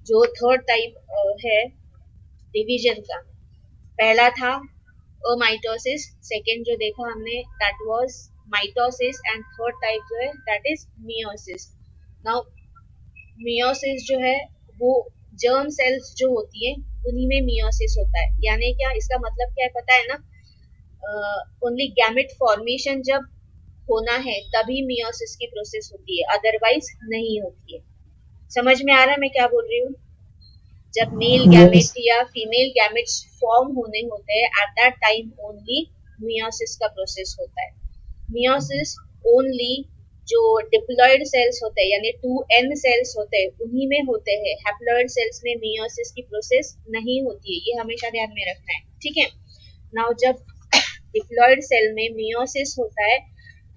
जो third type है division का, पहला था माइटोसिस, सेकेंड जो देखा हमने that was mitosis, and third type जो है that is meiosis. Now meiosis जो है वो जर्म सेल्स जो होती है उन्हीं में मियोसिस होता है। यानी क्या, इसका मतलब क्या है पता है ना, ओनली गैमेट फॉर्मेशन जब होना है तभी मियोसिस की प्रोसेस होती है, अदरवाइज नहीं होती है। समझ में आ रहा है मैं क्या बोल रही हूँ? जब मेल यस। गैमेट या फीमेल गैमेट्स फॉर्म होने होते हैं at that time only meiosis का प्रोसेस होता है। मियोसिस ओनली जो डिप्लॉयड सेल्स होते हैं यानी 2n सेल्स होते हैं उन्हीं में होते हैं। हैप्लॉयड सेल्स में मियोसिस की प्रोसेस नहीं होती है, ये हमेशा ध्यान में रखना है, ठीक है। नाउ जब डिप्लॉयड सेल में मियोसिस होता है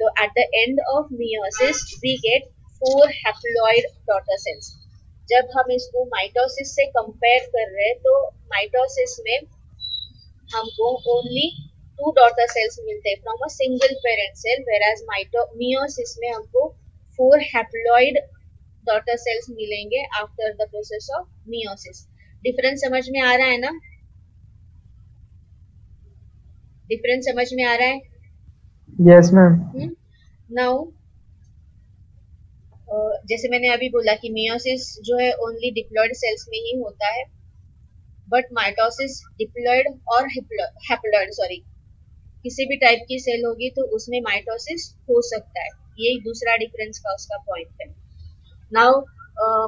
तो at the end of meiosis we get 4 haploid daughter cells. जब हम इसको माइटोसिस से कंपेयर कर रहे हैं तो माइटोसिस में हमको ओनली 2 डॉटर सेल्स मिलते हैं from a single parent cell, whereas meiosis में हमको 4 हैप्लॉइड डॉटर सेल्स मिलेंगे after the process of meiosis. Difference समझ में आ रहा है ना? डिफरेंस समझ में आ रहा है? Yes ma'am. नाउ जैसे मैंने अभी बोला कि मियोसिस जो है ओनली डिप्लॉयड सेल्स में ही होता है, बट माइटोसिस डिप्लॉयड और हैप्लॉयड सॉरी किसी भी टाइप की सेल होगी तो उसमें माइटोसिस हो सकता है। ये दूसरा डिफरेंस का उसका पॉइंट है। नाउ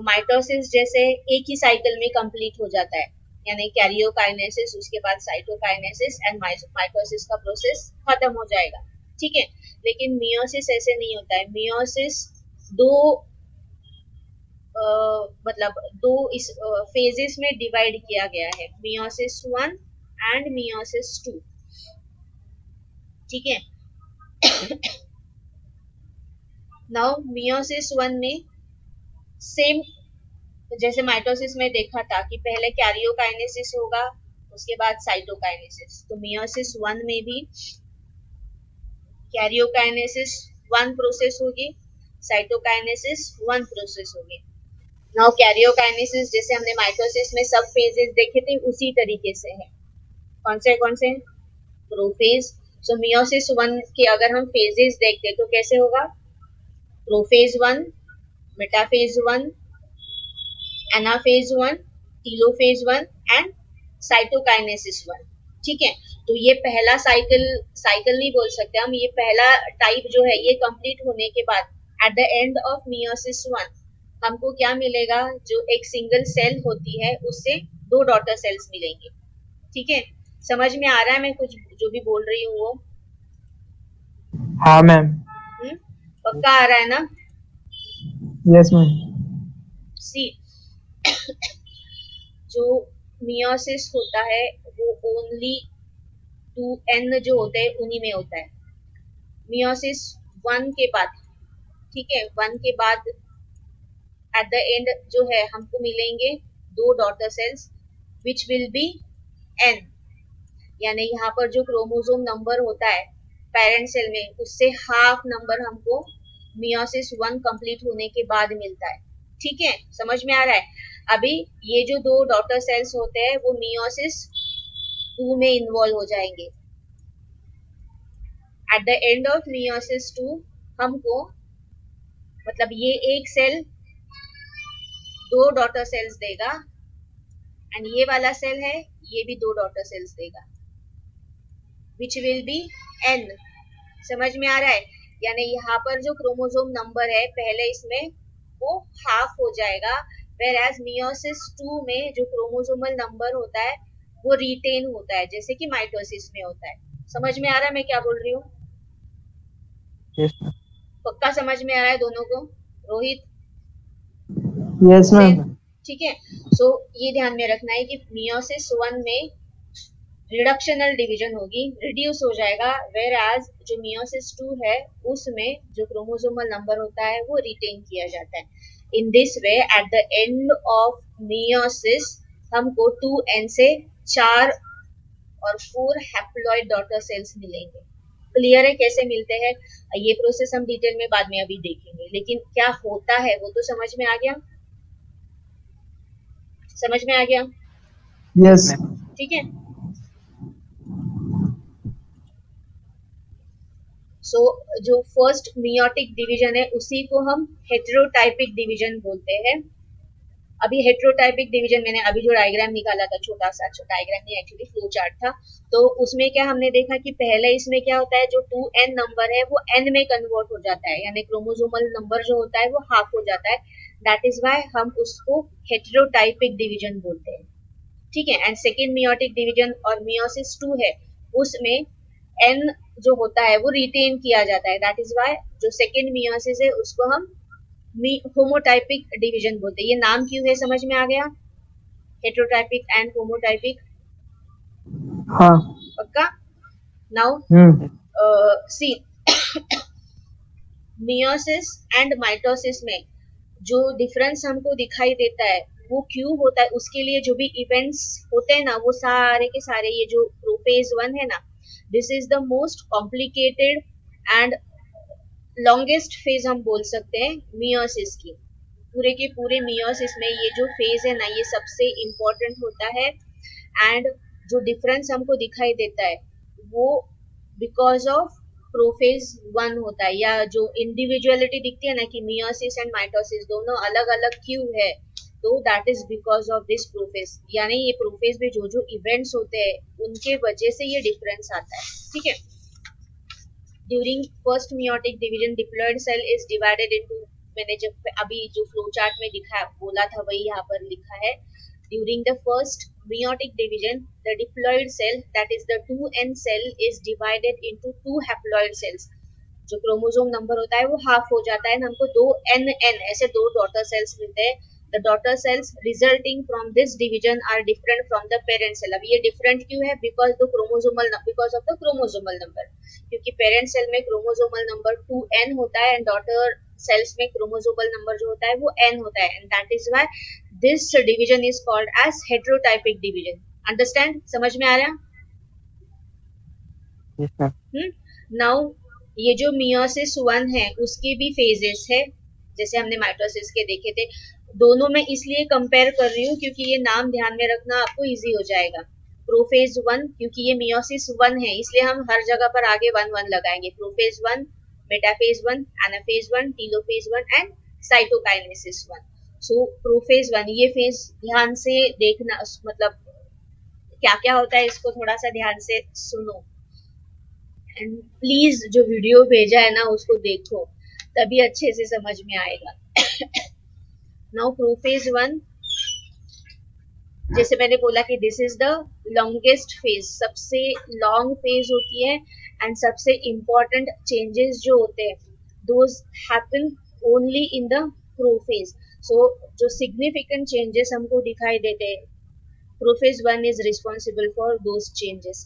माइटोसिस जैसे एक ही साइकिल में कंप्लीट हो जाता है, यानी कैरियोकाइनेसिस उसके बाद साइटोकाइनेसिस एंड माइटोसिस का प्रोसेस खत्म हो जाएगा, ठीक है। लेकिन मियोसिस ऐसे नहीं होता है। मियोसिस दो मतलब दो इस फेजेस में डिवाइड किया गया है, मियोसिस 1 एंड मियोसिस 2, ठीक है। नाउ मियोसिस 1 में सेम जैसे माइटोसिस में देखा था कि पहले कैरियोकाइनेसिस होगा उसके बाद साइटोकाइनेसिस, तो मियोसिस 1 में भी कैरियोकाइनेसिस 1 प्रोसेस होगी, साइटोकाइनेसिस 1 प्रोसेस होगी। नाउ कैरियोकाइनेसिस जैसे हमने माइटोसिस में सब फेजेस देखे थे उसी तरीके से है। कौन से प्रोफेज। सो मियोसिस 1 के अगर हम फेजेस देखते तो कैसे होगा, prophase 1, metaphase 1, anaphase 1, telophase 1 and cytokinesis 1, ठीक है। तो ये पहला साइकिल, साइकिल नहीं बोल सकते हम, ये पहला टाइप जो है ये कंप्लीट होने के बाद eight the end of meiosis 1 हमको क्या मिलेगा, जो एक सिंगल सेल होती है उससे 2 डॉटर सेल्स मिलेंगे, ठीक है। समझ में आ रहा है मैं कुछ जो भी बोल रही हूँ वो? हाँ मैम। पक्का आ रहा है ना? Yes ma'am. सी जो मियोसिस होता है वो ओनली 2n जो होते हैं उन्हीं में होता है। मियोसिस 1 के बाद, ठीक है, 1 के बाद एट द एंड जो है हमको मिलेंगे 2 daughter cells which will be n, यानी यहाँ पर जो क्रोमोसोम नंबर होता है पेरेंट सेल में उससे हाफ नंबर हमको मियोसिस 1 कंप्लीट होने के बाद मिलता है, ठीक है। समझ में आ रहा है? अभी ये जो 2 डॉटर सेल्स होते हैं वो मियोसिस 2 में इन्वॉल्व हो जाएंगे। Eight the end of meiosis 2 हमको मतलब ये एक सेल 2 डॉटर सेल्स देगा एंड ये वाला सेल है ये भी 2 डॉटर सेल्स देगा विच विल बी n। समझ में आ रहा है? यानी यहाँ पर जो क्रोमोसोम नंबर है पहले इसमें वो हाफ हो जाएगा, वेर एज मियोसिस 2 में जो क्रोमोसोमल नंबर होता है वो रिटेन होता है जैसे कि माइटोसिस में होता है। समझ में आ रहा है मैं क्या बोल रही हूँ? Yes ma'am. पक्का समझ में आ रहा है दोनों को? Rohit, yes ma'am. हुसैन, ठीक है। सो ये ध्यान में रखना है कि मियोसिस 1 में रिडक्शनल डिवीजन होगी, रिड्यूस हो जाएगा, वेर एज जो मियोसिस 2 है उसमें जो क्रोमोसोमल नंबर होता है वो रिटेन किया जाता है। In this way at the end of meiosis हमको 2n से 4 और 4 हैप्लॉइड डॉटर सेल्स मिलेंगे। क्लियर है कैसे मिलते हैं? ये प्रोसेस हम डिटेल में बाद में अभी देखेंगे, लेकिन क्या होता है वो तो समझ में आ गया। समझ में आ गया? Yes. ठीक है. सो जो फर्स्ट मियोटिक डिवीजन है उसी को हम हेटेरोटाइपिक डिवीजन बोलते हैं. अभी हेटेरोटाइपिक डिवीजन मैंने अभी जो डायग्राम निकाला था, छोटा सा डायग्राम नहीं, एक्चुअली फ्लो चार्ट था, तो उसमें क्या हमने देखा कि पहले इसमें क्या होता है, जो 2n नंबर है वो n में कन्वर्ट हो जाता है, यानी क्रोमोसोमल नंबर जो होता है वो हाफ हो जाता है. दैट इज वाई हम उसको हेटेरोटाइपिक डिवीजन बोलते हैं. ठीक है. एंड सेकेंड मियोटिक डिवीजन और मियोसिस 2 है, उसमें n जो होता है वो रिटेन किया जाता है. दैट इज वाई जो सेकेंड मियोसिस है उसको हम होमोटाइपिक डिवीजन बोलते हैं. ये नाम क्यों है, समझ में आ गया? हेटेरोटाइपिक एंड होमोटाइपिक. हाँ. पक्का? Now see, meiosis and mitosis में जो डिफरेंस हमको दिखाई देता है वो क्यों होता है, उसके लिए जो भी इवेंट्स होते हैं ना, वो सारे के सारे, ये जो प्रोफेज 1 है ना, this is the most complicated and longest phase हम बोल सकते हैं मियोसिस की. पूरे के पूरे मियोसिस में ये जो फेज है ना, ये सबसे इम्पोर्टेंट होता है. एंड जो डिफरेंस हमको दिखाई देता है वो बिकॉज ऑफ प्रोफेज 1 होता है, या जो इंडिविजुअलिटी दिखती है ना कि मियोसिस एंड माइटोसिस दोनों अलग अलग क्यों है, तो that is because of this prophase. यानी ये प्रोफेज में जो जो इवेंट्स होते हैं उनके वजह से ये डिफरेंस आता है. ठीक है. During first meiotic division diploid cell is divided into, मैंने जब अभी जो फ्लो चार्ट में दिखा बोला था वही यहाँ पर लिखा है. During the first meiotic division, the diploid cell, that is the 2n cell, is divided into 2 haploid cells. जो क्रोमोसोम नंबर होता है वो हाफ हो जाता है, हमको 2nn ऐसे 2 डॉटर सेल्स मिलते हैं. The daughter cells resulting from this division are different from the parent cell. अब ये डिफरेंट क्यों है? Because of the chromosomal number, क्योंकि पेरेंट सेल में क्रोमोसोमल नंबर 2n होता है एंड डॉटर सेल्स में क्रोमोसोमल नंबर जो होता है वो n होता है. And that is why this division is called as heterotypic division. Understand? समझ में आ रहा? Yes, ma'am. Now ये जो मियोसिस 1 है उसके भी फेजेस है, जैसे हमने माइटोसिस के देखे थे. दोनों में इसलिए कंपेयर कर रही हूँ क्योंकि ये नाम ध्यान में रखना आपको इजी हो जाएगा. प्रोफेज 1, क्योंकि ये मियोसिस 1 है इसलिए हम हर जगह पर आगे 1 लगाएंगे. Prophase 1, metaphase 1, anaphase 1, telophase 1 and cytokinesis 1. So prophase 1 ये फेज ध्यान से देखना, मतलब क्या क्या होता है इसको थोड़ा सा ध्यान से सुनो. एंड प्लीज जो वीडियो भेजा है ना उसको देखो, तभी अच्छे से समझ में आएगा. नाउ प्रोफेज 1, जैसे मैंने बोला कि this is the longest phase, सबसे लॉन्ग फेज होती है. एंड सबसे इम्पोर्टेंट चेंजेस जो होते हैं those happen only in the prophase. So जो सिग्निफिकेंट चेंजेस हमको दिखाई देते हैं, prophase 1 is responsible for those changes.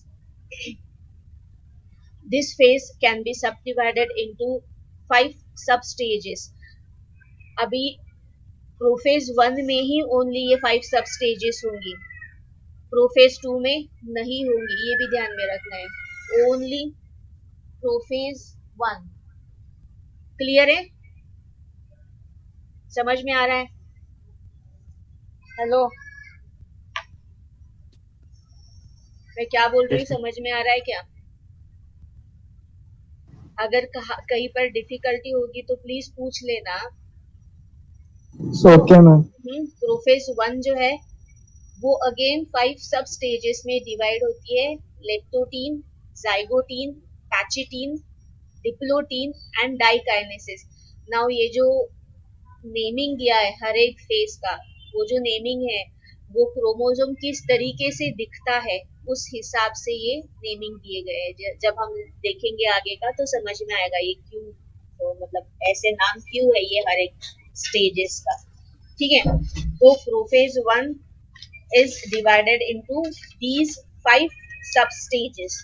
This phase can be subdivided into 5 substages. अभी प्रोफेज 1 में ही ओनली ये 5 सबस्टेजेस होंगी, प्रोफेज 2 में नहीं होंगी, ये भी ध्यान में रखना है. Only prophase 1. क्लियर है? समझ में आ रहा है? हेलो, मैं क्या बोल रही हूँ समझ में आ रहा है क्या? अगर कहीं पर डिफिकल्टी होगी तो प्लीज पूछ लेना. Okay ma'am. प्रोफेज 1 जो है वो अगेन 5 सब स्टेजेस में डिवाइड होती है. Leptotene, zygotene, pachytene, diplotene and diakinesis. Now ये जो नेमिंग दिया है हर एक फेज का, वो जो नेमिंग है वो क्रोमोसोम किस तरीके से दिखता है उस हिसाब से ये नेमिंग दिए गए हैं. जब हम देखेंगे आगे का तो समझ में आएगा ये क्यों, तो मतलब ऐसे नाम क्यों है ये हर एक स्टेजेस का. ठीक है. तो prophase 1 is divided into these 5 sub stages,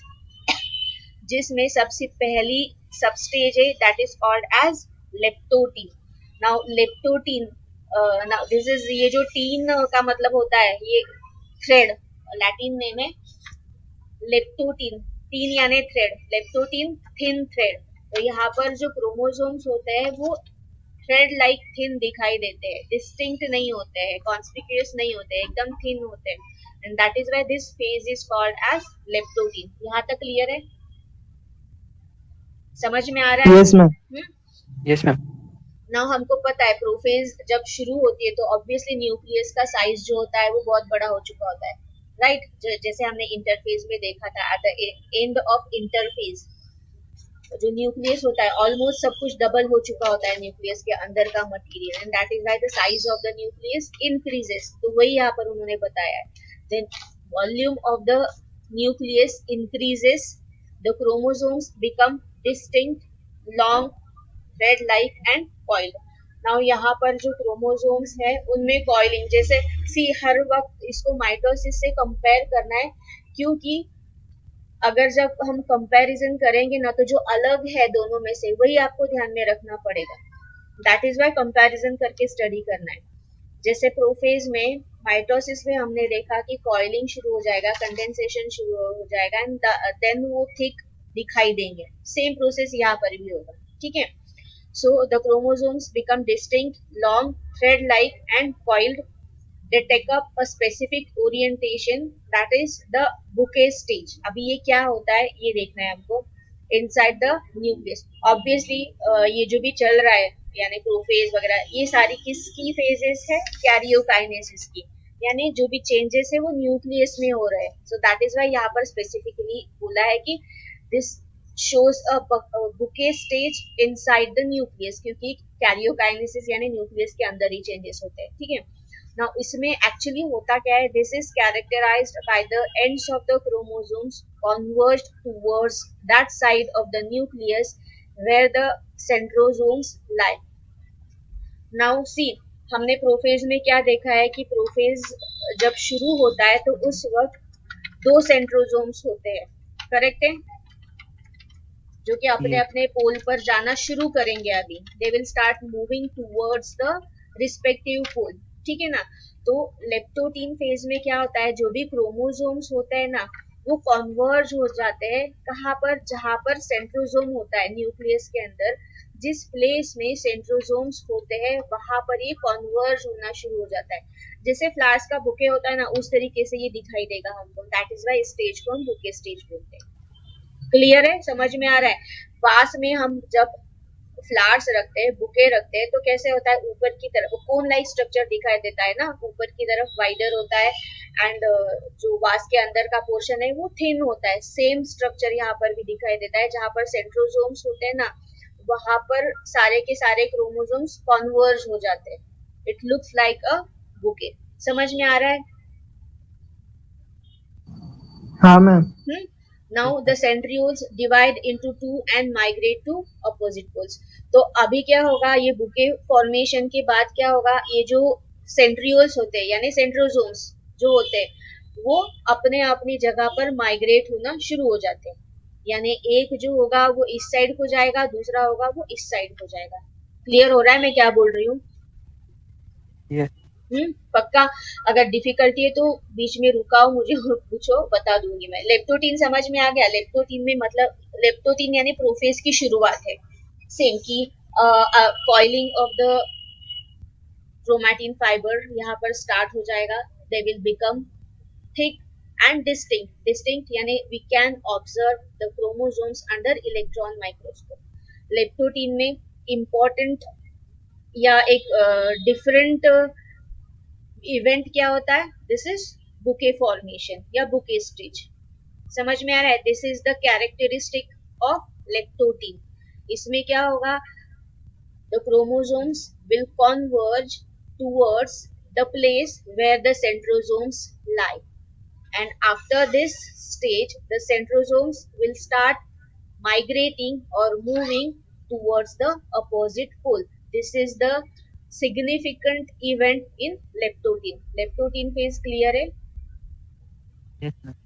जिसमें सबसे पहली सब स्टेज है that is called as leptotene. Now leptotene, now this is, ये जो टीन का मतलब होता है ये थ्रेड, लैटिन नेम है लेप्टोटीन. टीन यानी थ्रेड, लेप्टोटीन थिन थ्रेड. तो यहाँ पर जो क्रोमोसोम्स होते हैं वो थ्रेड लाइक थिन दिखाई देते हैं, डिस्टिंक्ट नहीं होते हैं, कॉन्स्पिक्यूअस नहीं होते हैं, एकदम थिन होते हैं, and that is why this phase is called as leptotene. यहाँ तक क्लियर है? समझ में आ रहा है? Yes ma'am. Yes ma'am. Now हमको पता है प्रोफेज जब शुरू होती है तो ऑब्वियसली न्यूक्लियस का साइज जो होता है वो बहुत बड़ा हो चुका होता है, राइट जैसे हमने इंटरफेज में देखा था eight the end of interphase जो न्यूक्लियस होता है ऑलमोस्ट सब कुछ डबल हो चुका होता है न्यूक्लियस के अंदर का material, and that is why the size of the nucleus increases. तो वही यहाँ पर उन्होंने बताया है, then volume of the nucleus increases, the chromosomes become distinct long thread like and coiled. Now यहाँ पर जो क्रोमोसोम्स है उनमें कॉइलिंग, जैसे सी हर वक्त इसको माइटोसिस से कंपेयर करना है, क्योंकि अगर जब हम कंपैरिजन करेंगे ना तो जो अलग है दोनों में से वही आपको ध्यान में रखना पड़ेगा, दैट इज व्हाई कंपैरिजन करके स्टडी करना है। जैसे प्रोफेज में माइटोसिस में हमने देखा कि कॉइलिंग शुरू हो जाएगा, कंडेंसेशन शुरू हो जाएगा एंड देन वो थिक दिखाई देंगे, सेम प्रोसेस यहाँ पर भी होगा, ठीक है। So the chromosomes become distinct, long, thread-like and coiled. They take up a specific orientation, that is the bouquet stage. अभी ये क्या होता है ये देखना है हमको inside the nucleus. Obviously ये जो भी चल रहा है यानी प्रोफेज वगैरह ये सारी किसकी फेजेस है? कैरियोकाइनेसिस की, यानी जो भी चेंजेस है वो न्यूक्लियस में हो रहे हैं। सो दैट इज वाई यहाँ पर स्पेसिफिकली बोला है कि this shows a bouquet stage inside the nucleus, क्योंकि कैरियोकाइनेसिस यानी न्यूक्लियस के अंदर ही चेंजेस होते हैं, ठीक है। नाउ इसमें एक्चुअली होता क्या है, this is characterised by the ends of the chromosomes converged towards that side of the nucleus where the centrosomes lie. Now see हमने प्रोफेज में क्या देखा है कि प्रोफेज जब शुरू होता है तो उस वक्त 2 सेंट्रोसोम्स होते हैं, करेक्ट है, जो कि अपने अपने पोल पर जाना शुरू करेंगे। अभी they will start moving towards the respective pole, ठीक है ना। तो लेप्टोटीन फेज में क्या होता है, जो भी क्रोमोसोम्स होते हैं ना वो कन्वर्ज हो जाते हैं, कहाँ पर? जहां पर सेंट्रोसोम होता है न्यूक्लियस के अंदर, जिस प्लेस में सेंट्रोसोम्स होते हैं वहां पर ये कन्वर्ज होना शुरू हो जाता है। जैसे फ्लावर्स का बुके होता है ना उस तरीके से ये दिखाई देगा हमको, दैट इज व्हाई स्टेज को हम बुके स्टेज बोलते हैं। क्लियर है? समझ में आ रहा है? वास में हम जब फ्लावर्स रखते हैं, बुके रखते हैं, तो कैसे होता है, ऊपर की तरफ कोन लाइक स्ट्रक्चर दिखाई देता है ना, ऊपर की तरफ वाइडर होता है एंड जो वास के अंदर का पोर्शन है वो थिन होता है। सेम स्ट्रक्चर यहाँ पर भी दिखाई देता है, जहां पर सेंट्रोसोम्स होते हैं ना वहां पर सारे के सारे क्रोमोसोम्स कन्वर्ज हो जाते हैं। It looks like a bouquet. समझ में आ रहा है? हाँ ma'am. Now the centrioles divide into 2 and migrate to opposite poles. तो अभी क्या होगा, ये बुके फॉर्मेशन के बाद क्या होगा, ये जो सेंट्रियोल्स होते हैं यानी सेंट्रोसोम्स जो होते हैं वो अपने अपनी जगह पर माइग्रेट होना शुरू हो जाते हैं, यानी एक जो होगा वो इस साइड को जाएगा, दूसरा होगा वो इस साइड को जाएगा। क्लियर हो रहा है मैं क्या बोल रही हूँ? yes. पक्का? अगर डिफिकल्टी है तो बीच में रुकाओ, मुझे पूछो, बता दूंगी मैं। लेप्टोटीन समझ में आ गया? लेप्टोटीन में मतलब लेप्टोटीन यानी प्रोफेज की शुरुआत है, सेम की coiling of the chromatin fibre यहाँ पर स्टार्ट हो जाएगा, they will become thick and distinct. Distinct यानी we can observe the chromosomes under electron microscope. Leptotene में इंपॉर्टेंट या एक डिफरेंट इवेंट क्या होता है, दिस इज बुके फॉर्मेशन या बुके स्टेज। समझ में आ रहा है? This is the characteristic of leptotene. इसमें क्या होगा, the chromosomes will converge towards the place where the centrosomes lie, and after this stage the centrosomes will start migrating or moving towards the opposite pole. This is the significant event in leptotin. Leptotin phase clear है? Yes, ma'am.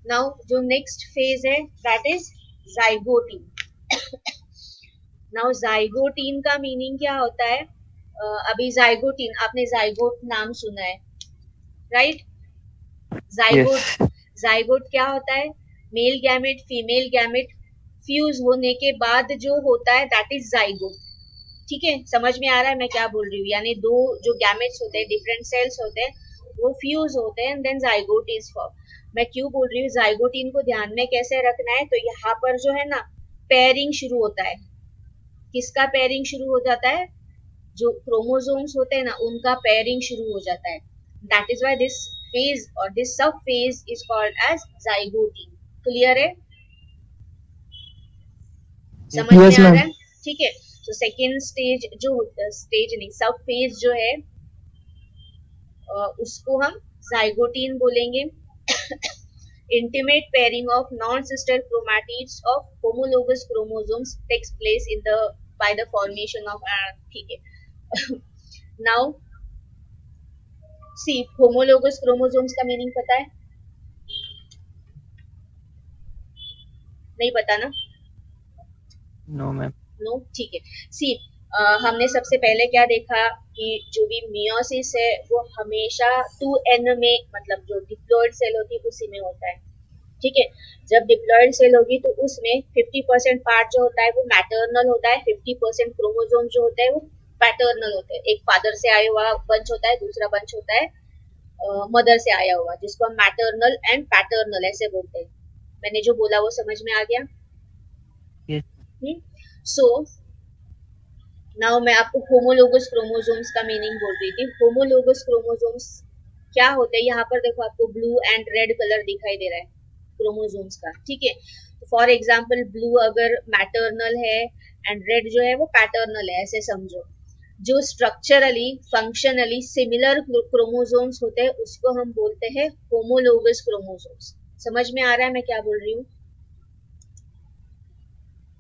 Now जो next phase है that is zygotin. Now zygotin का meaning क्या होता है? अभी zygotin आपने zygote नाम सुना है, right? zygote zygote क्या होता है? Male gamete female gamete fuse होने के बाद जो होता है दैट इज zygote. ठीक है, समझ में आ रहा है मैं क्या बोल रही हूँ? यानी दो जो गैमेट्स होते हैं, डिफरेंट सेल्स होते हैं, वो फ्यूज होते हैं and then zygote is form. मैं क्यों बोल रही हूँ जाइगोटीन को ध्यान में कैसे रखना है? तो यहाँ पर जो है ना पेयरिंग शुरू होता है। किसका पेयरिंग शुरू हो जाता है? जो क्रोमोसोम्स होते हैं ना उनका पेयरिंग शुरू हो जाता है। That is why this phase और this subphase is called as zygotene. Clear है? Yes, समझ में Yes, आ रहा ma'am. है? ठीक है। तो सेकेंड स्टेज जो स्टेज नहीं सब फेज जो है उसको हम जाइगोटीन बोलेंगे। Intimate pairing of non-sister chromatids of homologous chromosomes takes place in the by the formation of ठीक है। Now see homologous chromosomes का मीनिंग पता है? नहीं पता ना? no, ma'am. नो ठीक है। सी हमने सबसे पहले क्या देखा कि जो भी मियोसिस है वो हमेशा 2n में, मतलब जो डिप्लॉयड सेल होती है उसी में होता है। ठीक है, जब डिप्लॉयड सेल होगी तो उसमें 50% पार्ट जो होता है वो मैटरनल होता है, 50% क्रोमोसोम जो होता है वो पैटर्नल होते हैं। एक फादर से आया हुआ बंच होता है, दूसरा बंच होता है मदर से आया हुआ, जिसको हम मैटरनल एंड पैटर्नल ऐसे बोलते हैं। मैंने जो बोला वो समझ में आ गया? Yes, सो नाउ मैं आपको होमोलोगस क्रोमोसोम्स का मीनिंग बोल रही थी। होमोलोगस क्रोमोसोम्स क्या होते हैं? यहाँ पर देखो आपको ब्लू एंड रेड कलर दिखाई दे रहा है क्रोमोसोम्स का। ठीक है, फॉर एग्जाम्पल ब्लू अगर मैटरनल है एंड रेड जो है वो पैटर्नल है, ऐसे समझो। जो स्ट्रक्चरली फंक्शनली सिमिलर क्रोमोसोम्स होते हैं उसको हम बोलते हैं होमोलोगस क्रोमोसोम्स। समझ में आ रहा है मैं क्या बोल रही हूँ?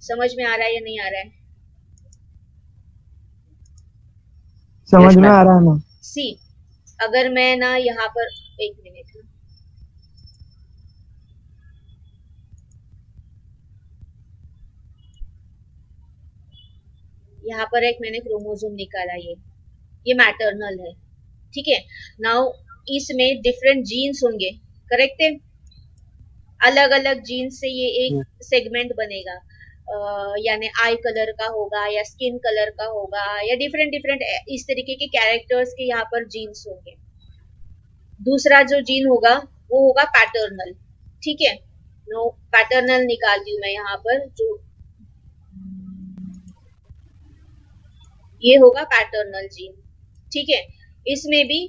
समझ में आ रहा है या नहीं आ रहा है? समझ yes, में ma'am. आ रहा है ना? सी अगर मैं ना यहाँ पर एक मिनट यहाँ पर एक मैंने क्रोमोसोम निकाला, ये मैटरनल है। ठीक है, नाउ इसमें डिफरेंट जीन्स होंगे, करेक्ट है? अलग अलग जीन्स से ये Yes, एक सेगमेंट बनेगा। यानी आई कलर का होगा या स्किन कलर का होगा या डिफरेंट डिफरेंट इस तरीके के कैरेक्टर्स के यहाँ पर जीन्स होंगे। दूसरा जो जीन होगा वो होगा पैटर्नल। ठीक है, नो पैटर्नल निकालती हूँ मैं यहाँ पर, जो ये होगा पैटर्नल जीन। ठीक है, इसमें भी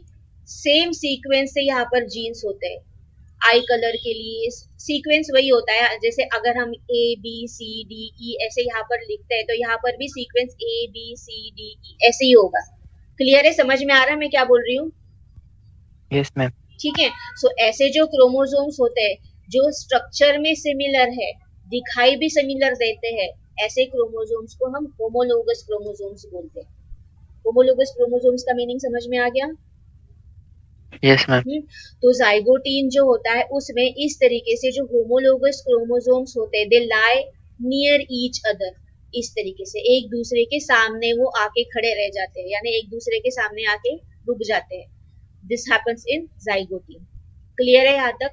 सेम सीक्वेंस से यहाँ पर जीन्स होते हैं। आई कलर के लिए सीक्वेंस वही होता है, जैसे अगर हम ए बी सी डी ई ऐसे यहाँ पर लिखते हैं तो यहाँ पर भी sequence A B C D E ऐसे ही होगा। क्लियर है? समझ में आ रहा है मैं क्या बोल रही हूँ? yes, ma'am. ठीक है, सो ऐसे जो क्रोमोसोम्स होते हैं जो स्ट्रक्चर में सिमिलर है, दिखाई भी सिमिलर देते हैं, ऐसे क्रोमोसोम्स को हम होमोलोगस क्रोमोसोम्स बोलते हैं। होमोलोगस क्रोमोसोम्स का मीनिंग समझ में आ गया? Yes, ma'am. तो जाइगोटीन जो होता है उसमें इस तरीके से जो होमोलोगस क्रोमोसोम्स होते हैं दे लाई नियर ईच अदर, इस तरीके से एक दूसरे के सामने वो आके खड़े रह जाते हैं, यानी एक दूसरे के सामने आके रुक जाते हैं। This happens in zygotene. Clear है यहाँ तक?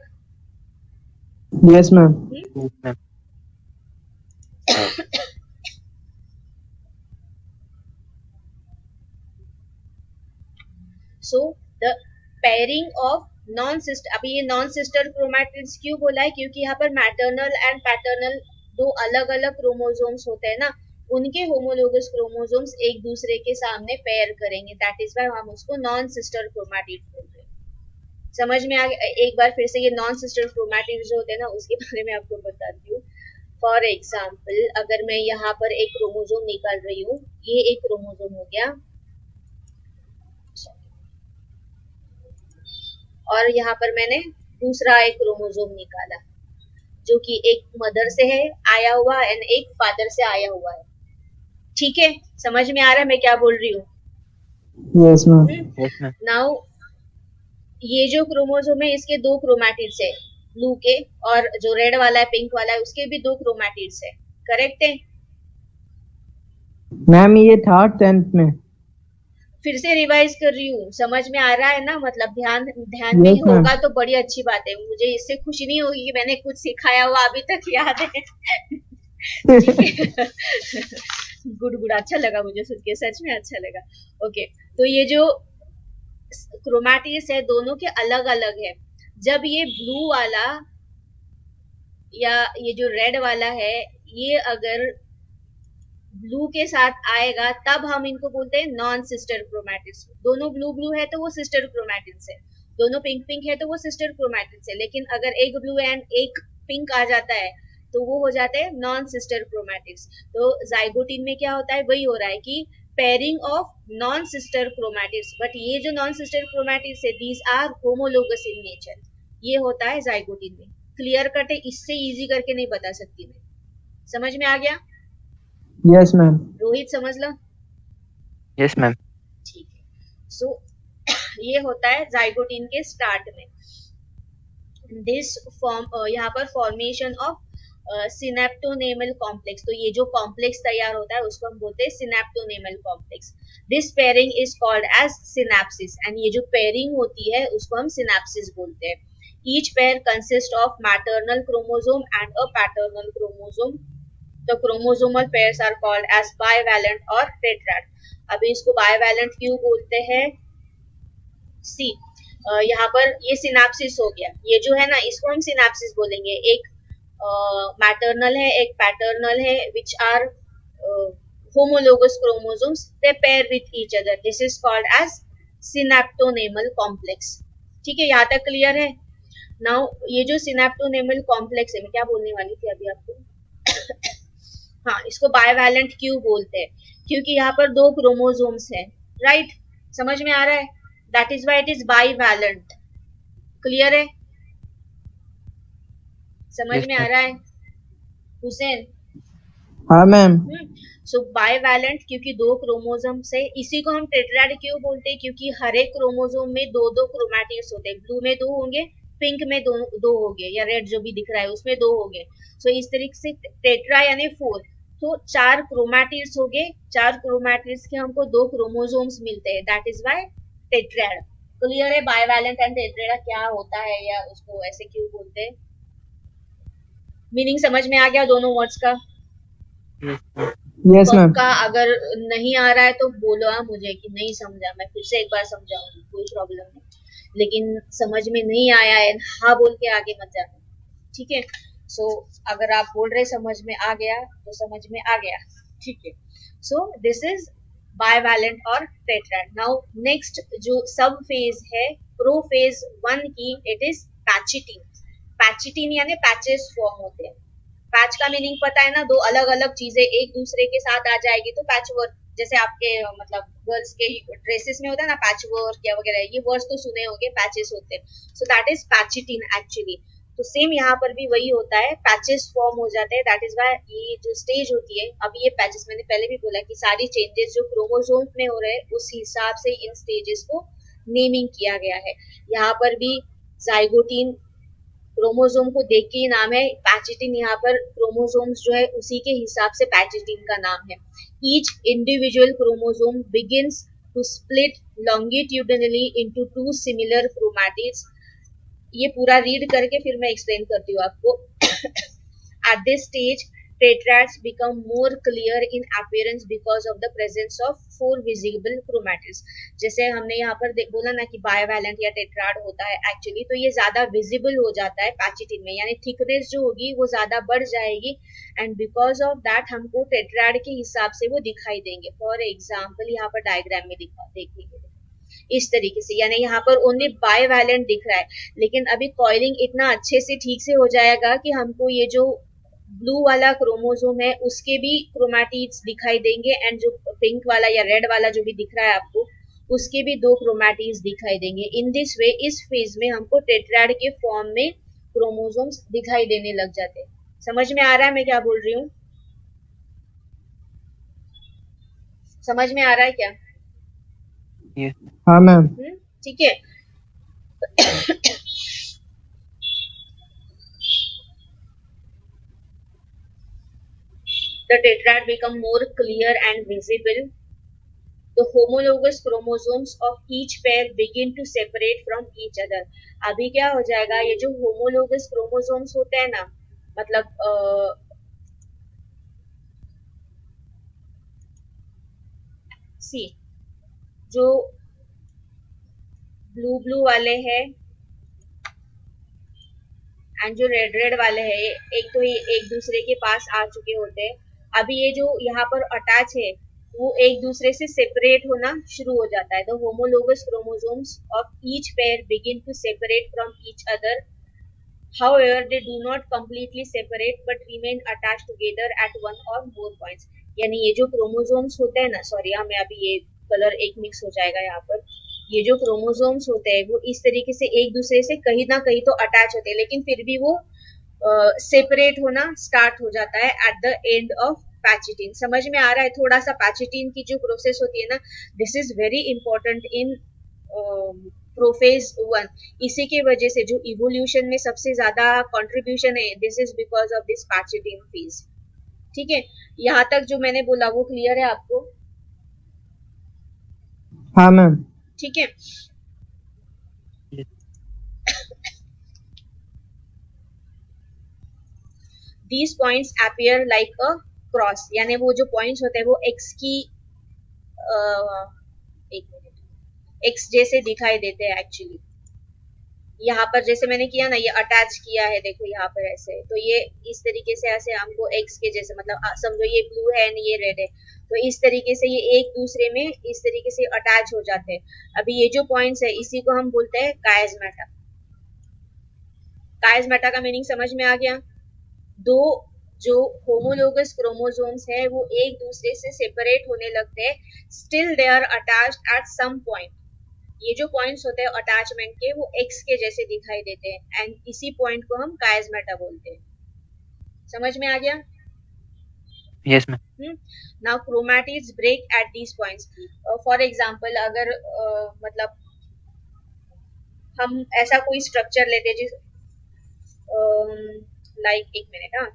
Yes, ma'am. Yes, ma'am. So the pairing of non sister, अभी ये नॉन सिस्टर क्रोमैटिड्स क्यों बोला है? क्योंकि यहाँ पर मैटरनल एंड पैटर्नल दो अलग अलग क्रोमोसोम्स होते हैं ना, उनके होमोलोगस क्रोमोसोम्स एक दूसरे के सामने पेयर करेंगे, दैट इज व्हाई हम उसको नॉन सिस्टर क्रोमैटिड बोल रहे हैं। समझ में आ गया? एक बार फिर से ये नॉन सिस्टर क्रोमैटिड जो होते हैं ना उसके बारे में आपको बताती हूँ। फॉर एग्जाम्पल अगर मैं यहाँ पर एक क्रोमोसोम निकाल रही हूँ, ये एक क्रोमोसोम हो गया और यहाँ पर मैंने दूसरा एक क्रोमोसोम निकाला जो कि एक मदर से है आया हुआ एंड एक फादर से आया हुआ है। ठीक है, समझ में आ रहा है मैं क्या बोल रही हूँ? Yes, ma'am. Yes, ma'am. Now ये जो क्रोमोसोम है इसके दो क्रोमैटिड्स है, ब्लू के, और जो रेड वाला है पिंक वाला है उसके भी दो क्रोमैटिड्स है, करेक्ट है? मैम ये था 10th में। फिर से रिवाइज कर रही हूँ, समझ में आ रहा है ना? मतलब ध्यान ध्यान में Yes, ma'am. होगा तो बड़ी अच्छी बात है, मुझे इससे खुशी नहीं होगी कि मैंने कुछ सिखाया हुआ अभी तक याद है। गुड गुड, अच्छा लगा मुझे सुन के, सच में अच्छा लगा। ओके, तो ये जो क्रोमैटिड्स है दोनों के अलग अलग है। जब ये ब्लू वाला या ये जो रेड वाला है, ये अगर ब्लू के साथ आएगा तब हम इनको बोलते हैं नॉन सिस्टर क्रोमैटिड्स। दोनों ब्लू ब्लू है तो वो सिस्टर क्रोमैटिड्स है, दोनों पिंक पिंक है तो वो सिस्टर क्रोमैटिड्स है। लेकिन अगर एक ब्लू एंड एक पिंक आ जाता है तो वो हो जाते हैं नॉन सिस्टर क्रोमैटिड्स। तो जाइगोटिन में क्या होता है, वही हो रहा है कि pairing of non sister chromatids, but ये जो नॉन सिस्टर क्रोमैटिड्स है these are homologous in nature, ये होता है जाइगोटिन में। क्लियर कट है, इससे इजी करके नहीं बता सकती मैं। समझ में आ गया? Yes, ma'am. रोहित समझ लो। Yes, ma'am. ठीक है, सो ये होता है जाइगोटिन के स्टार्ट में। दिस फॉर्म, यहाँ पर फॉर्मेशन ऑफ सिनेप्टोनेमल कॉम्प्लेक्स, तो ये जो कॉम्प्लेक्स तैयार होता है उसको हम बोलते हैं synaptonemal complex. This pairing is called as synapsis, and ये जो पेयरिंग होती है उसको हम सिनेप्सिस बोलते हैं। Each pair consist of maternal chromosome and a paternal chromosome. The chromosomal pairs are called as bivalent or tetrad. अभी इसको bivalent क्यों बोलते हैं? सी, यहाँ पर ये सिनाप्सिस हो गया, ये जो है ना इसको हम सिनाप्सिस बोलेंगे। एक मैटरनल है, एक पैटर्नल है, which are homologous chromosomes, they pair with each other, this is called as synaptonemal complex। ठीक है, यहाँ तक क्लियर है? नाउ ये जो सिनेप्टोनेमल कॉम्प्लेक्स है, मैं क्या बोलने वाली थी अभी आपको हाँ, इसको बायवैलेंट क्यों बोलते हैं? क्योंकि यहाँ पर दो क्रोमोसोम्स हैं, राइट? समझ में आ रहा है? That is why it is bivalent. Clear है? समझ Yes, में आ ma'am. रहा है हुसैन? हाँ मैम। सो बायवैलेंट क्योंकि दो क्रोमोसोम्स है। इसी को हम टेट्राड क्यों बोलते हैं? क्योंकि हर एक क्रोमोसोम में दो दो क्रोमैटिड्स होते हैं। ब्लू में दो होंगे, पिंक में दो होंगे, या रेड जो भी दिख रहा है उसमें दो होंगे। सो इस तरीके से टेट्रा यानी 4, तो 4 क्रोमैटिड्स हो गए। 4 क्रोमैटिड्स के हमको दो क्रोमोसोम्स मिलते हैं, that is why tetrad. Clear है बायवैलेंट एंड टेट्राड क्या होता है, या उसको ऐसे क्यों बोलते हैं? मीनिंग समझ में आ गया दोनों वर्ड्स का? Yes, ma'am. Yes, ma'am. पक्का अगर नहीं आ रहा है तो बोलो मुझे कि नहीं समझा, मैं फिर से एक बार समझाऊंगी, कोई प्रॉब्लम नहीं। लेकिन समझ में नहीं आया है हाँ बोल के आगे मत जाना, ठीक है? सो अगर आप बोल रहे समझ में आ गया तो समझ में आ गया, ठीक है? सो दिस इज बायवैलेंट और टेट्राड। नाउ नेक्स्ट जो सब फेज है प्रोफेज 1 की, इट इज पैचिटिन। पैचिटिन यानी पैचेस फॉर्म होते हैं। पैच का मीनिंग पता है ना, दो अलग अलग चीजें एक दूसरे के साथ आ जाएगी तो पैच वर्क। जैसे आपके मतलब गर्ल्स के ड्रेसेस में होता है ना पैच वर्क या वगैरह, ये वर्ड्स तो सुने होंगे, पैचेस होते हैं। So that is pachytene actually. तो सेम यहाँ पर भी वही होता है, पैचेस फॉर्म हो जाते हैं। दैट इज व्हाई ये जो स्टेज होती है, अब ये पैचेस मैंने पहले भी बोला कि सारी चेंजेस जो क्रोमोसोम में हो रहे हैं उस हिसाब से इन स्टेजेस को नेमिंग किया गया है। यहाँ पर भी जाइगोटिन क्रोमोसोम को देख के ही नाम है, पैचिटिन यहाँ पर क्रोमोसोम्स जो है उसी के हिसाब से पैचिटिन का नाम है। Each individual chromosome begins to split longitudinally into 2 similar chromatids. ये पूरा रीड करके फिर मैं एक्सप्लेन करती हूँ आपको। At this stage tetrads become more clear in appearance because of the presence of 4 visible chromatids। जैसे हमने यहाँ पर बोला ना कि बायवैलेंट या टेट्राड होता है एक्चुअली, तो ये ज्यादा विजिबल हो जाता है पैचिटिन में, यानी थिकनेस जो होगी वो ज्यादा बढ़ जाएगी, एंड बिकॉज ऑफ दैट हमको टेट्राड के हिसाब से वो दिखाई देंगे। फॉर एग्जाम्पल यहाँ पर डायग्राम में देखेंगे इस तरीके से, यानी यहाँ पर ओनली बायवैलेंट दिख रहा है, लेकिन अभी कॉइलिंग इतना अच्छे से ठीक से हो जाएगा कि हमको ये जो ब्लू वाला क्रोमोसोम है उसके भी क्रोमैटिड्स दिखाई देंगे, एंड जो पिंक वाला या रेड वाला जो भी दिख रहा है आपको उसके भी 2 क्रोमैटिड्स दिखाई देंगे। इन दिस वे इस फेज में हमको टेट्राड के फॉर्म में क्रोमोसोम्स दिखाई देने लग जाते हैं। समझ में आ रहा है मैं क्या बोल रही हूँ? समझ में आ रहा है क्या? Yes. हाँ मैम। ठीक है। The tetrad become more clear and visible. The homologous chromosomes of each pair begin to separate from each other। अभी क्या हो जाएगा, ये जो homologous chromosomes होते हैं ना, मतलब सी जो ब्लू वाले हैं एंड जो रेड वाले हैं, एक तो ये एक दूसरे के पास आ चुके होते हैं। अभी ये जो यहाँ पर अटैच है वो एक दूसरे से सेपरेट होना शुरू हो जाता है। The homologous chromosomes of each pair begin to separate from each other, however they do not completely separate but remain attached together at one or more points। यानी ये जो क्रोमोसोम्स होते हैं ना, सॉरी मैं अभी ये कलर एक मिक्स हो जाएगा यहाँ पर। ये जो क्रोमोसोम्स होते हैं वो इस तरीके से एक दूसरे से कहीं ना कहीं तो अटैच होते हैं, लेकिन फिर भी वो सेपरेट होना स्टार्ट हो जाता है एट द एंड ऑफ पैचिटिन। समझ में आ रहा है थोड़ा सा? पैचिटिन की जो प्रोसेस होती है ना, this is very important in prophase 1। इसी के वजह से जो इवोल्यूशन में सबसे ज्यादा कंट्रीब्यूशन है, this is because of this pachytene phase. ठीक है, यहाँ तक जो मैंने बोला वो क्लियर है आपको? हाँ मैम। ठीक है, these points appear like a cross, यानी वो जो पॉइंट्स होते हैं वो एक्स की एक मिनट एक्स जैसे दिखाई देते हैं एक्चुअली। यहाँ पर जैसे मैंने किया ना, ये अटैच किया है, देखो यहाँ पर ऐसे, तो ये इस तरीके से ऐसे हमको एक्स के जैसे, मतलब समझो ये ब्लू है एंड ये रेड है, तो इस तरीके से ये एक दूसरे में इस तरीके से अटैच हो जाते हैं। अभी ये जो पॉइंट्स है इसी को हम बोलते हैं कायस्मेटा। कायस्मेटा का मीनिंग समझ में आ गया? दो जो होमोलोगस क्रोमोसोम्स है वो एक दूसरे से सेपरेट होने लगते हैं, still they are attached at some point. ये जो पॉइंट्स होते हैं अटैचमेंट के वो एक्स के जैसे दिखाई देते हैं एंड इसी पॉइंट को हम कायस्मेटा बोलते हैं। समझ में आ गया? Yes ma'am. Now chromatids break at these points. For example अगर मतलब हम ऐसा कोई स्ट्रक्चर लेते जिस लाइक एक मिनट, हाँ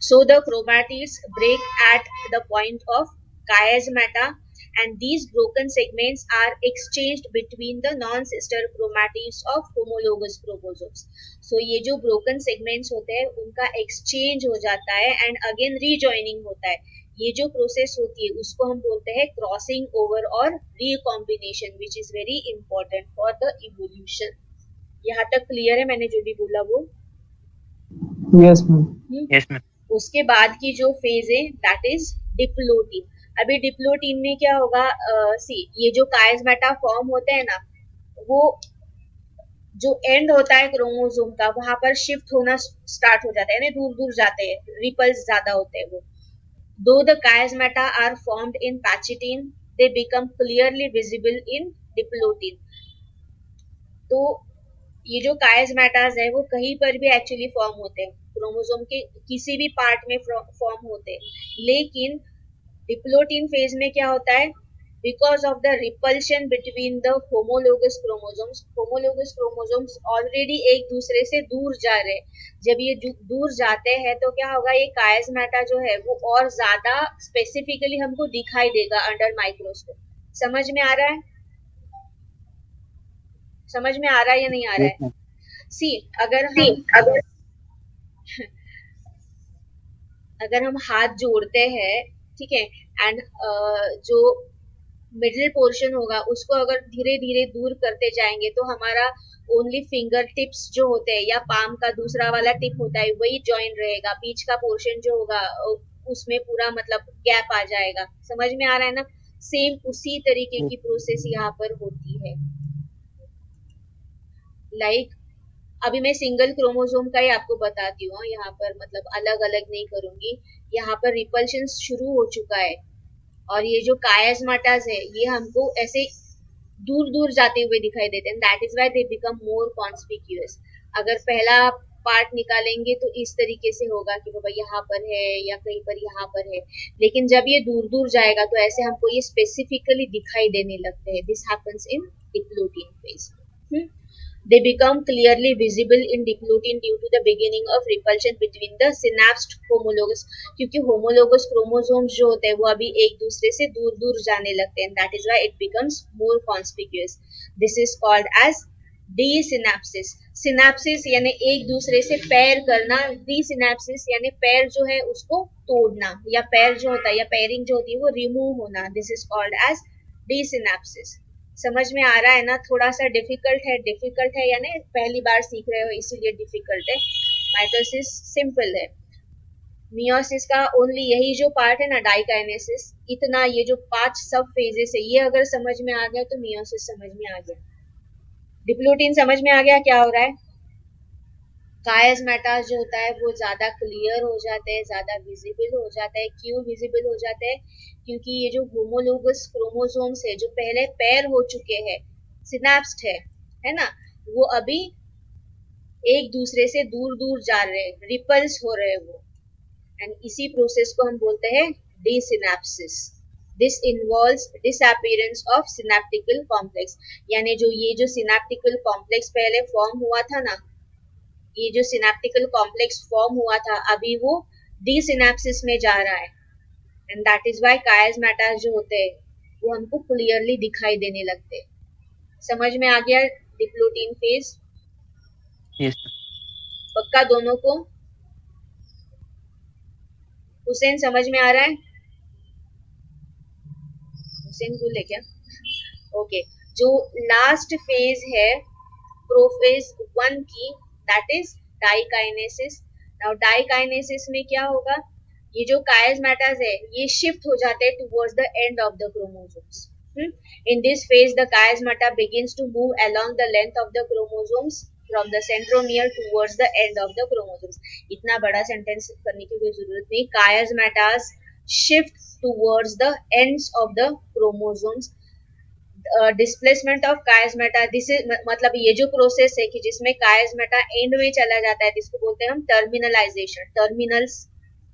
so the chromatids break at the point of chiasmata and these broken segments are exchanged between the non-sister chromatids of homologous chromosomes। so ये जो broken segments होते हैं उनका exchange हो जाता है and again rejoining होता है। ये जो प्रोसेस होती है उसको हम बोलते हैं क्रॉसिंग ओवर और recombination, which is very important for the evolution. यहाँ तक क्लियर है मैंने जो भी बोला वो? Yes ma'am. Yes ma'am. उसके बाद की जो फेज है दैट इज डिप्लोटिन। अभी डिप्लोटिन में क्या होगा, ये जो कायस्मेटा फॉर्म होते हैं ना, वो जो एंड होता है क्रोमोसोम का वहां पर शिफ्ट होना स्टार्ट हो जाता है, यानी दूर दूर जाते हैं, रिपल्स ज्यादा होते हैं वो। Though the chiasmata are formed in pachytene they become clearly visible in diplotene. तो ये जो कायस्मेटास है वो कहीं पर भी एक्चुअली फॉर्म होते हैं, क्रोमोसोम के किसी भी पार्ट में फॉर्म होते हैं, लेकिन डिप्लोटिन फेज में क्या होता है, because of the repulsion between the homologous chromosomes already एक दूसरे से दूर जा रहे हैं। जब ये दूर जाते हैं तो क्या होगा, ये कायस्मेटा जो है वो और ज्यादा स्पेसिफिकली हमको दिखाई देगा अंडर माइक्रोस्कोप। समझ में आ रहा है? समझ में आ रहा है या नहीं आ रहा है? सी अगर हम हाथ जोड़ते हैं, ठीक है, एंड जो मिडिल पोर्शन होगा उसको अगर धीरे धीरे दूर करते जाएंगे तो हमारा ओनली फिंगर टिप्स जो होते हैं या पाम का दूसरा वाला टिप होता है वही जॉइन रहेगा, बीच का पोर्शन जो होगा उसमें पूरा मतलब गैप आ जाएगा। समझ में आ रहा है ना? सेम उसी तरीके की प्रोसेस यहाँ पर होती है। लाइक अभी मैं सिंगल क्रोमोसोम का ही आपको बताती हूँ, यहाँ पर मतलब अलग अलग नहीं करूंगी। यहाँ पर रिपल्शन शुरू हो चुका है और ये जो कायस्मेटास है ये हमको ऐसे दूर दूर जाते हुए दिखाई देते हैं, that is why they become more conspicuous. अगर पहला पार्ट निकालेंगे तो इस तरीके से होगा कि बाबा यहाँ पर है या कहीं पर यहाँ पर है, लेकिन जब ये दूर दूर जाएगा तो ऐसे हमको ये स्पेसिफिकली दिखाई देने लगते हैं। This happens in diplotene phase. They become clearly visible in diplotin due to the beginning of repulsion between the synapsed homologous, क्योंकि homologous chromosomes जो होते हैं वो अभी एक दूसरे से दूर दूर जाने लगते हैं, that is why it becomes more conspicuous. This is called as D synapses, synapses यानी एक दूसरे से पैर करना, डी सिनेप्सिस यानी पैर जो है उसको तोड़ना, या पैर जो होता है या पैरिंग जो होती है वो रिमूव होना, this is called as desynapsis. समझ में आ रहा है ना? थोड़ा सा डिफिकल्ट है यानी पहली बार सीख रहे हो इसीलिए डिफिकल्ट है। माइटोसिस सिंपल है। मियोसिस का ओनली यही जो पार्ट है ना, डाइकाइनेसिस, इतना ये जो 5 सब फेजेस है ये अगर समझ में आ गया तो मियोसिस समझ में आ गया। डिप्लोटीन समझ में आ गया क्या हो रहा है? कायस्मेटास जो होता है वो ज्यादा क्लियर हो जाते हैं, ज्यादा विजिबल हो जाता है। क्यों विजिबल हो जाते हैं? क्योंकि ये जो होमोलोगस क्रोमोसोम्स है जो पहले पेयर हो चुके हैं, सिनेप्स्ड है ना, वो अभी एक दूसरे से दूर दूर जा रहे हैं, रिपल्स हो रहे हैं वो, एंड इसी प्रोसेस को हम बोलते हैं desynapsis. This involves disappearance of synaptical complex, यानी जो ये जो सिनेप्टिकल कॉम्प्लेक्स पहले फॉर्म हुआ था ना, ये जो सिनेप्टिकल कॉम्प्लेक्स फॉर्म हुआ था अभी वो डीसिनेप्सिस में जा रहा है, एंड दैट इज व्हाई कायस्मेटास जो होते हैं वो हमको क्लियरली दिखाई देने लगते हैं। समझ में आ गया डिप्लोटीन फेज? यस पक्का दोनों को? हुसैन समझ में आ रहा है? हुसैन भूले क्या? ओके, जो लास्ट फेज है प्रोफेज 1 की, that is diakinesis. Now diakinesis में क्या होगा? ये जो कायस्मेटास है ये शिफ्ट हो जाते हैं towards the end of the chromosomes. In this phase the chiasmata begins to move along the length of the chromosomes from the centromere towards the end of the chromosomes. इतना बड़ा सेंटेंस करने की कोई जरूरत नहीं। chiasmatas shift towards the ends of the chromosomes. Displacement of chiasmata, this is मतलब ये जो प्रोसेस है कि जिसमें कायस्मेटा एंड में चला जाता है, जिसको बोलते हैं हम टर्मिनलाइजेशन। टर्मिनल्स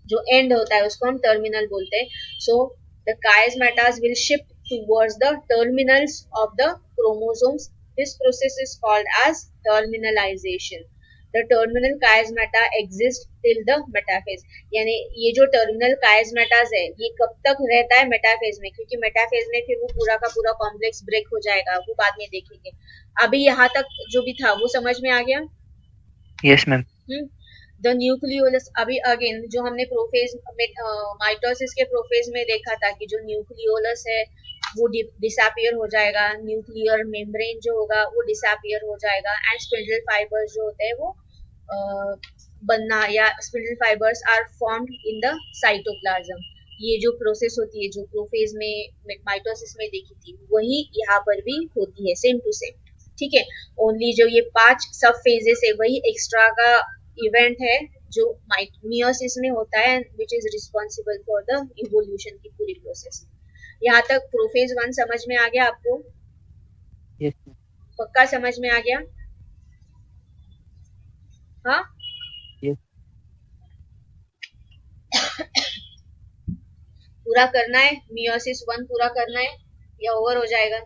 जो एंड होता है उसको हम टर्मिनल बोलते हैं। So the chiasmatas will shift towards the terminals of the chromosomes. This process is called as terminalization. The terminal chiasmata exists till the metaphase. यानी ये जो टर्मिनल कायस्मेटास है ये कब तक रहता है? मेटाफेज में, क्योंकि मेटाफेज में फिर वो पूरा का पूरा कॉम्प्लेक्स ब्रेक हो जाएगा, वो बाद में देखेंगे। अभी यहाँ तक जो भी था वो समझ में आ गया? Yes ma'am. द न्यूक्लियोलस, अभी अगेन जो हमने प्रोफेज में माइटोसिस के प्रोफेज में देखा था कि जो न्यूक्लियोलस है वो डिसअपियर हो जाएगा, न्यूक्लियर मेम्ब्रेन जो होगा वो डिसअपियर हो जाएगा, एंड स्पिंडल फाइबर्स जो होते हैं वो बनना, या spindle fibres are formed in the cytoplasm. ये जो प्रोसेस होती है जो प्रोफेज में माइटोसिस में देखी थी वही यहाँ पर भी होती है, सेम टू सेम। ठीक है, ओनली जो ये 5 सब फेजेस है वही एक्स्ट्रा का इवेंट है जो मियोसिस में होता है, which is responsible for the evolution की पूरी प्रोसेस। यहाँ तक प्रोफेज 1 समझ में आ गया आपको? यस पक्का समझ में आ गया? हाँ, यस पूरा करना है, मियोसिस 1 पूरा करना है या ओवर हो जाएगा?